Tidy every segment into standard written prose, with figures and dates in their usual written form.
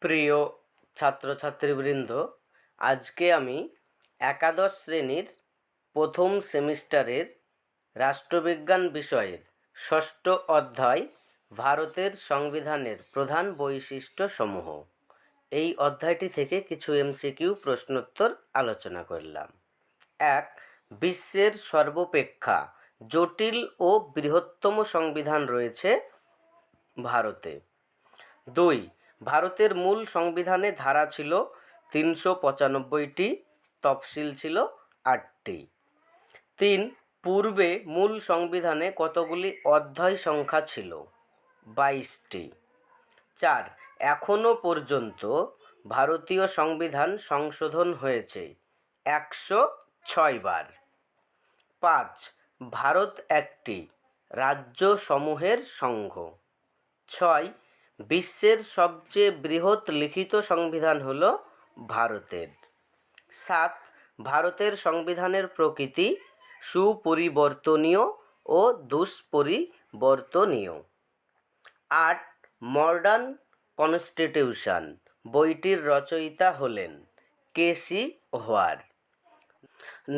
প্রিয় ছাত্রছাত্রীবৃন্দ, আজকে আমি একাদশ শ্রেণীর প্রথম সেমিস্টারের রাষ্ট্রবিজ্ঞান বিষয়ের ষষ্ঠ অধ্যায় ভারতের সংবিধানের প্রধান বৈশিষ্ট্যসমূহ এই অধ্যায়টি থেকে কিছু এমসিকিউ প্রশ্নোত্তর আলোচনা করলাম। 1. বিশ্বের সর্বাপেক্ষা জটিল ও বৃহত্তম সংবিধান রয়েছে ভারতে। 2. ভারতের মূল সংবিধানে ধারা ছিল 395টি, তফসিল ছিল 8টি। 3. পূর্বে মূল সংবিধানে কতগুলি অধ্যায় সংখ্যা ছিল? 22টি। 4. এখনও পর্যন্ত ভারতীয় সংবিধান সংশোধন হয়েছে 106 বার। 5. ভারত একটি রাজ্যসমূহের সংঘ। 6. বিশ্বের সবচেয়ে বৃহৎ লিখিত সংবিধান হল ভারতের। 7. ভারতের সংবিধানের প্রকৃতি সুপরিবর্তনীয় ও দুষ্পরিবর্তনীয়। 8. মডার্ন কনস্টিটিউশন বইটির রচয়িতা হলেন কেসি হোয়ার।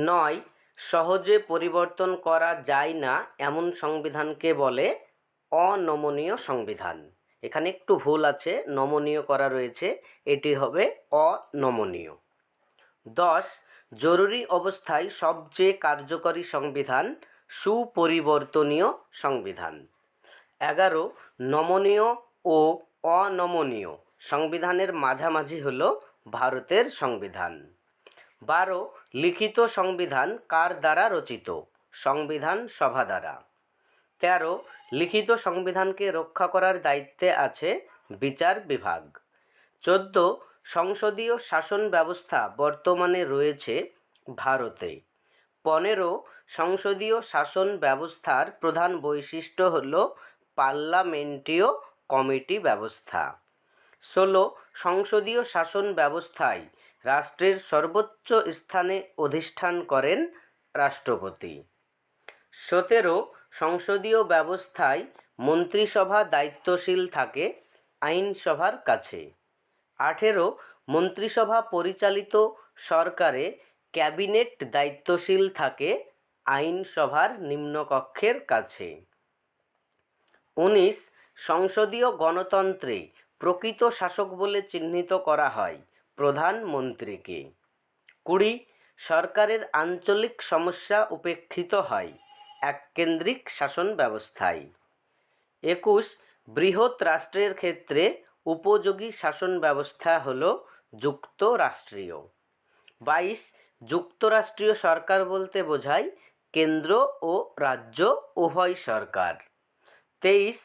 9. সহজে পরিবর্তন করা যায় না এমন সংবিধানকে বলে অনমনীয় সংবিধান। এখানে একটু ভুল আছে, নমনীয় করা রয়েছে, এটি হবে অনমনীয়। 10. জরুরি অবস্থায় সবচেয়ে কার্যকরী সংবিধান সুপরিবর্তনীয় সংবিধান। 11. নমনীয় ও অনমনীয় সংবিধানের মাঝামাঝি হল ভারতের সংবিধান। 12. লিখিত সংবিধান কার দ্বারা রচিত? সংবিধান সভা দ্বারা। 13. লিখিত সংবিধানকে রক্ষা করার দায়িত্বে আছে বিচার বিভাগ। 14. সংসদীয় শাসন ব্যবস্থা বর্তমানে রয়েছে ভারতে। 15. সংসদীয় শাসন ব্যবস্থার প্রধান বৈশিষ্ট্য হল পার্লামেন্টীয় কমিটি ব্যবস্থা। 16. সংসদীয় শাসন ব্যবস্থায় রাষ্ট্রের সর্বোচ্চ স্থানে অধিষ্ঠান করেন রাষ্ট্রপতি। 17. সংসদীয় ব্যবস্থায় মন্ত্রিসভা দায়িত্বশীল থাকে আইনসভার কাছে। 18. মন্ত্রিসভা পরিচালিত সরকারে ক্যাবিনেট দায়িত্বশীল থাকে আইনসভার নিম্নকক্ষের কাছে। 19. সংসদীয় গণতন্ত্রে প্রকৃত শাসক বলে চিহ্নিত করা হয় প্রধানমন্ত্রীকে। 20. সরকারের আঞ্চলিক সমস্যা উপেক্ষিত হয় এককেন্দ্রিক শাসন ব্যবস্থায়। 21. বৃহৎ রাষ্ট্রের ক্ষেত্রে উপযোগী শাসন ব্যবস্থা হল যুক্তরাষ্ট্রীয়। 22. যুক্তরাষ্ট্রীয় সরকার বলতে বোঝায় কেন্দ্র ও রাজ্য উভয় সরকার। 23.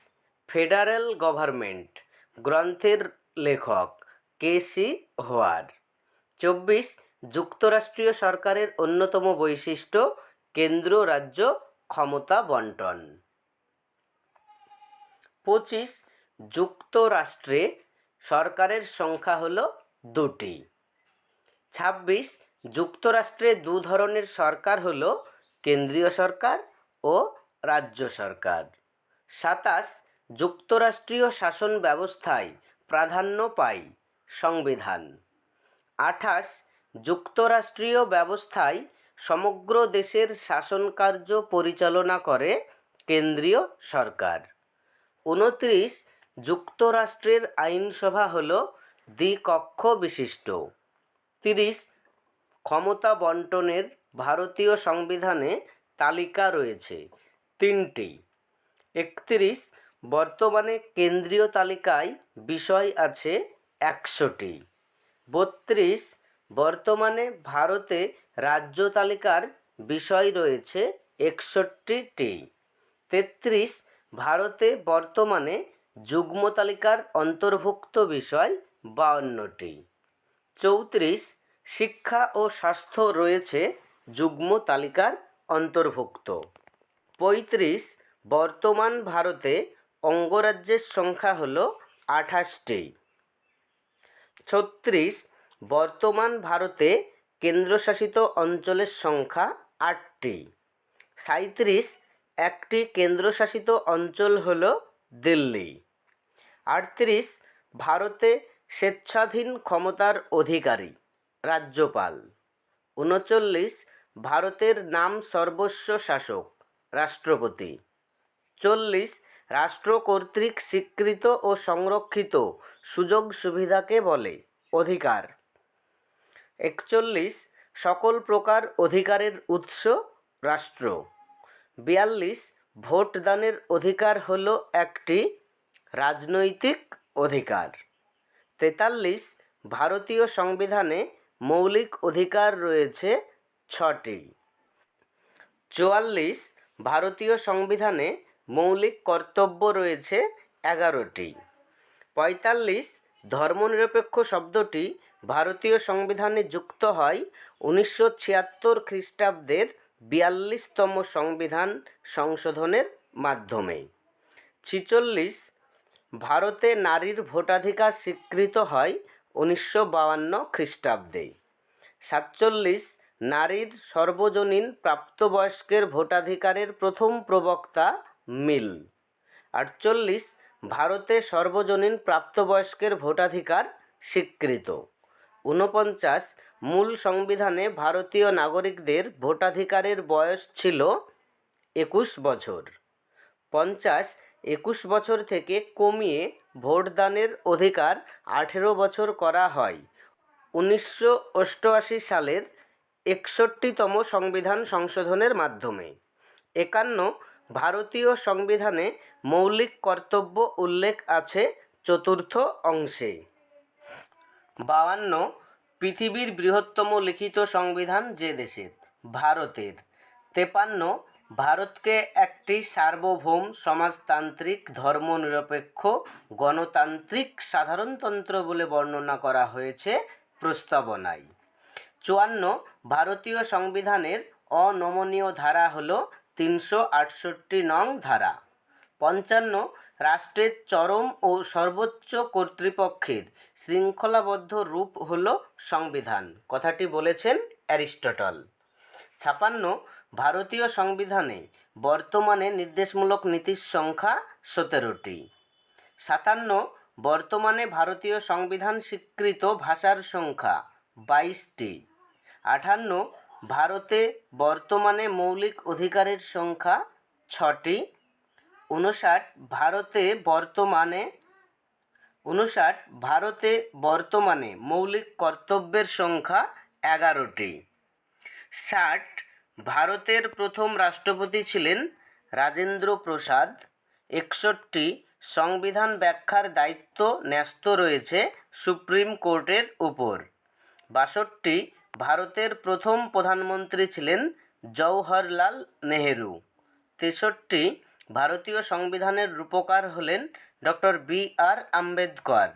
ফেডারেল গভর্নমেন্ট গ্রন্থের লেখক কেসি হোয়ার। 24. যুক্তরাষ্ট্রীয় সরকারের অন্যতম বৈশিষ্ট্য কেন্দ্র রাজ্য ক্ষমতা বন্টন। 25. যুক্তরাষ্ট্রে সরকারের সংখ্যা হল 2টি। 26. যুক্তরাষ্ট্রে দু ধরনের সরকার হল কেন্দ্রীয় সরকার ও রাজ্য সরকার। 27. যুক্তরাষ্ট্রীয় শাসন ব্যবস্থায় প্রাধান্য পায় সংবিধান। 28. যুক্তরাষ্ট্রীয় ব্যবস্থায় সমগ্র দেশের শাসনকার্য পরিচালনা করে কেন্দ্রীয় সরকার। 29. যুক্তরাষ্ট্রের আইনসভা হল দ্বিকক্ষ বিশিষ্ট। 30. ক্ষমতা বন্টনের ভারতীয় সংবিধানে তালিকা রয়েছে 3টি। 31. বর্তমানে কেন্দ্রীয় তালিকায় বিষয় আছে 100টি। 32. বর্তমানে ভারতে রাজ্য তালিকার বিষয় রয়েছে 61টি। 33. ভারতে বর্তমানে যুগ্ম তালিকার অন্তর্ভুক্ত বিষয় 52টি। 34. শিক্ষা ও স্বাস্থ্য রয়েছে যুগ্ম তালিকার অন্তর্ভুক্ত। 35. বর্তমান ভারতে অঙ্গরাজ্যের সংখ্যা হল 28টি। 36. বর্তমান ভারতে কেন্দ্রশাসিত অঞ্চলের সংখ্যা 8টি। 37. একটি কেন্দ্রশাসিত অঞ্চল হল দিল্লি। 38. ভারতে স্বেচ্ছাধীন ক্ষমতার অধিকারী রাজ্যপাল। 39 ভারতের নাম সর্বস্ব শাসক রাষ্ট্রপতি। 40 রাষ্ট্র কর্তৃক স্বীকৃত ও সংরক্ষিত সুযোগ সুবিধাকে বলে অধিকার। 41 সকল প্রকার অধিকারের উৎস রাষ্ট্র। 42 ভোটদানের অধিকার হল একটি রাজনৈতিক অধিকার। 43 ভারতীয় সংবিধানে মৌলিক অধিকার রয়েছে 6টি। 44 ভারতীয় সংবিধানে মৌলিক কর্তব্য রয়েছে 11টি। 45 ধর্মনিরপেক্ষ শব্দটি ভারতীয় সংবিধানে যুক্ত হয় 1976 খ্রিস্টাব্দের 42তম সংবিধান সংশোধনের মাধ্যমে। 46 ভারতে নারীর ভোটাধিকার স্বীকৃত হয় 1952 খ্রিস্টাব্দে। 47 নারীর সর্বজনীন প্রাপ্তবয়স্কের ভোটাধিকারের প্রথম প্রবক্তা মিল। 48 ভারতে সর্বজনীন প্রাপ্তবয়স্কের ভোটাধিকার স্বীকৃত। 49 মূল সংবিধানে ভারতীয় নাগরিকদের ভোটাধিকারের বয়স ছিল 21 বছর। 50 21 বছর থেকে কমিয়ে ভোটদানের অধিকার 18 বছর করা হয় 1988 সালের 61তম সংবিধান সংশোধনের মাধ্যমে। 51 ভারতীয় সংবিধানে মৌলিক কর্তব্য উল্লেখ আছে 4র্থ অংশে। 52 পৃথিবীর বৃহত্তম লিখিত সংবিধান যে দেশের ভারতের। 53 ভারতকে একটি সার্বভৌম সমাজতান্ত্রিক ধর্মনিরপেক্ষ গণতান্ত্রিক সাধারণতন্ত্র বলে বর্ণনা করা হয়েছে প্রস্তাবনায়। 54 ভারতীয় সংবিধানের অনমনীয় ধারা হল 368 নং ধারা। 55 রাষ্ট্রের চরম ও সর্বোচ্চ কর্তৃপক্ষের শৃঙ্খলাবদ্ধ রূপ হল সংবিধান, কথাটি বলেছেন অ্যারিস্টটল। 56 ভারতীয় সংবিধানে বর্তমানে নির্দেশমূলক নীতির সংখ্যা 17টি। 57 বর্তমানে ভারতীয় সংবিধান স্বীকৃত ভাষার সংখ্যা 22টি। 58 ভারতে বর্তমানে মৌলিক অধিকারের সংখ্যা 6টি। 59 ভারতে বর্তমানে মৌলিক কর্তব্যের সংখ্যা 11টি। 60 ভারতের প্রথম রাষ্ট্রপতি ছিলেন রাজেন্দ্র প্রসাদ। 61 সংবিধান ব্যাখ্যার দায়িত্ব ন্যস্ত রয়েছে সুপ্রিম কোর্টের উপর। 62 ভারতের প্রথম প্রধানমন্ত্রী ছিলেন জওহরলাল নেহেরু। 63 ভারতীয় সংবিধানের রূপকার হলেন ডক্টর বি.আর. আম্বেদকর।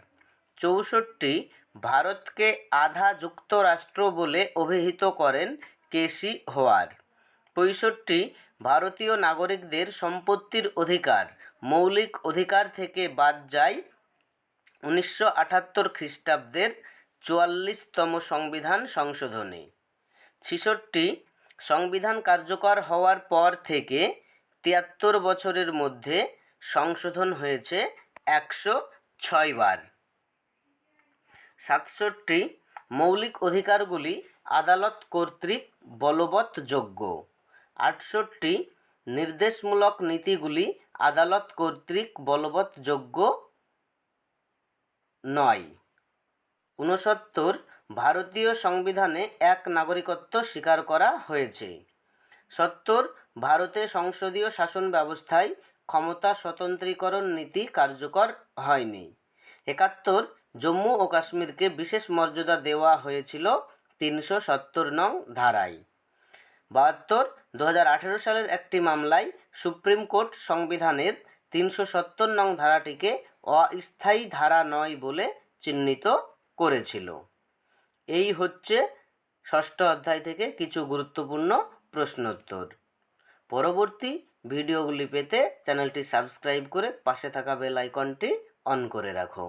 64 ভারতকে আধা যুক্তরাষ্ট্র বলে অভিহিত করেন কেসি হোয়ার। 65 ভারতীয় নাগরিকদের সম্পত্তির অধিকার মৌলিক অধিকার থেকে বাদ যায় 1978 খ্রিস্টাব্দের 44তম সংবিধান সংশোধনে। 66 সংবিধান কার্যকর হওয়ার পর থেকে 73 বছরের মধ্যে সংশোধন হয়েছে 106 বার। 67 মৌলিক অধিকারগুলি আদালত কর্তৃক বলবৎযোগ্য। 68 নির্দেশমূলক নীতিগুলি আদালত কর্তৃক বলবৎযোগ্য নয়। 69 ভারতীয় সংবিধানে এক নাগরিকত্ব স্বীকার করা হয়েছে। 70 ভারতে সংসদীয় শাসন ব্যবস্থায় ক্ষমতা স্বতন্ত্রীকরণ নীতি কার্যকর হয়নি। 71 জম্মু ও কাশ্মীরকে বিশেষ মর্যাদা দেওয়া হয়েছিল 370 নং ধারায়। 72 2018 সালের একটি মামলায় সুপ্রিম কোর্ট সংবিধানের 370 নং ধারাটিকে অস্থায়ী ধারা নয় বলে চিহ্নিত করেছিল। এই হচ্ছে ষষ্ঠ অধ্যায় থেকে কিছু গুরুত্বপূর্ণ প্রশ্নোত্তর। পরবর্তী ভিডিওগুলি পেতে চ্যানেলটি সাবস্ক্রাইব করে পাশে থাকা বেল আইকনটি অন করে রাখো।